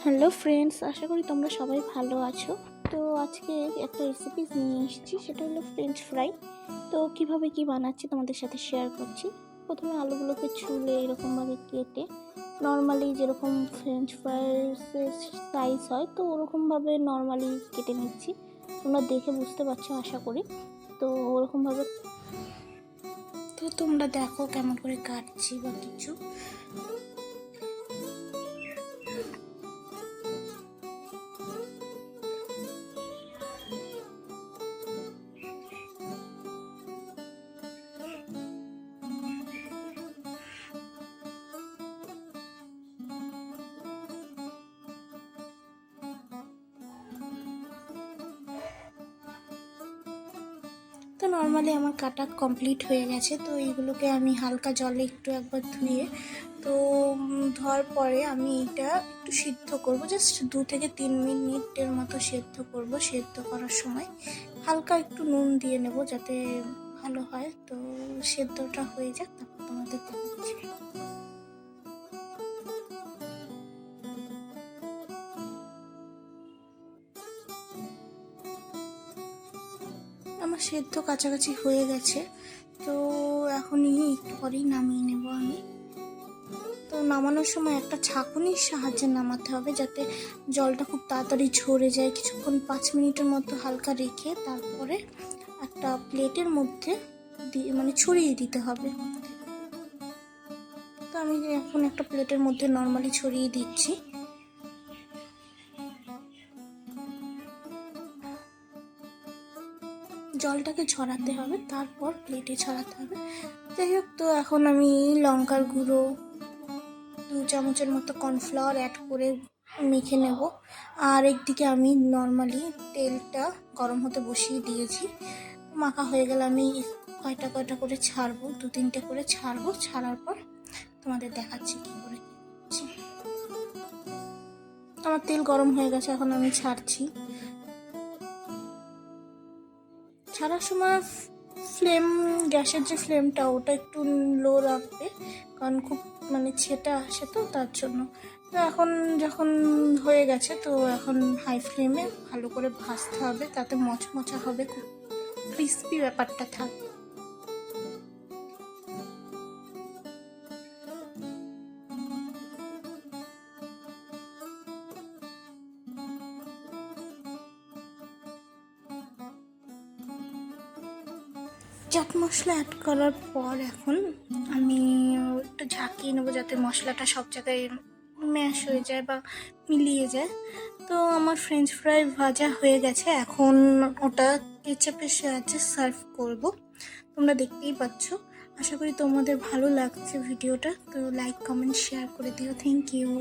Hello friends, আশা করি তোমরা সবাই ভালো আছো। তো আজকে একটা রেসিপি নিয়ে এসেছি, সেটা হলো ফ্রেঞ্চ ফ্রাই। তো কিভাবে কি বানাচ্ছি তোমাদের সাথে শেয়ার করছি। প্রথমে আলুগুলোকে ছুলে এরকমভাবে কেটে নর্মালি যেরকম ফ্রেঞ্চ ফ্রাইসের সাইজ হয় তো ওরকমভাবে নর্মালি কেটে নিচ্ছি। তোমরা দেখে বুঝতে পারছো আশা করি। তো ওরকমভাবে তো তোমরা দেখো কেমন করে কাটছি বা কিছু। তো নর্মালি আমার কাটা কমপ্লিট হয়ে গেছে। তো এইগুলোকে আমি হালকা জলে একটু একবার ধুয়ে তো ধোয়ার পরে আমি এটা একটু সিদ্ধ করব, জাস্ট 2 থেকে 3 মিনিটের মতো সেদ্ধ করব। সেদ্ধ করার সময় হালকা একটু নুন দিয়ে নেব যাতে ভালো হয়। তো সেদ্ধটা হয়ে যাক, তারপর তোমাদের দেখাচ্ছি। আমার সেদ্ধ কাছাকাছি হয়ে গেছে। তো এখনই একটু পরেই নামিয়ে নেব আমি। তো নামানোর সময় একটা ছাঁকুনির সাহায্যে নামাতে হবে যাতে জলটা খুব তাড়াতাড়ি ঝরে যায়। কিছুক্ষণ 5 মিনিটের মতো হালকা রেখে তারপরে একটা প্লেটের মধ্যে দিয়ে ছড়িয়ে দিতে হবে। তো আমি এখন একটা প্লেটের মধ্যে নর্মালি ছড়িয়ে দিচ্ছি। জলটাকে ঝরাতে হবে, তারপর প্লেটে ছড়াতে হবে। যাই হোক, তো এখন আমি লঙ্কার গুঁড়ো 2 চামচের মতো কর্নফ্লাওয়ার অ্যাড করে মেখে নেব। আর একদিকে আমি নর্মালি তেলটা গরম হতে বসিয়ে দিয়েছি। মাখা হয়ে গেলে আমি কয়টা কয়টা করে ছাড়বো, 2-3টে করে ছাড়বো। ছাড়ার পর তোমাদের দেখাচ্ছি কী করে করছি। আমার তেল গরম হয়ে গেছে, এখন আমি ছাড়ছি। ছাড়ার সময় গ্যাসের যে ফ্লেমটা ওটা একটু লো রাখবে, কারণ খুব ছেটা আসে তো তার জন্য। তো এখন যখন হয়ে গেছে তো এখন হাই ফ্লেমে ভালো করে ভাজতে হবে, তাতে মচমচা হবে, খুব ক্রিস্পি ব্যাপারটা থাকবে। চাট মশলা অ্যাড করার পর এখন আমি একটু ঝাঁকিয়ে নেবো যাতে মশলাটা সব জায়গায় ম্যাশ হয়ে যায় বা মিলিয়ে যায়। তো আমার ফ্রেঞ্চ ফ্রাই ভাজা হয়ে গেছে, এখন ওটা কেচাপের সাহায্যে সার্ভ করব। তোমরা দেখতেই পাচ্ছ। আশা করি তোমাদের ভালো লাগছে ভিডিওটা। তো লাইক কমেন্ট শেয়ার করে দিও। Thank you.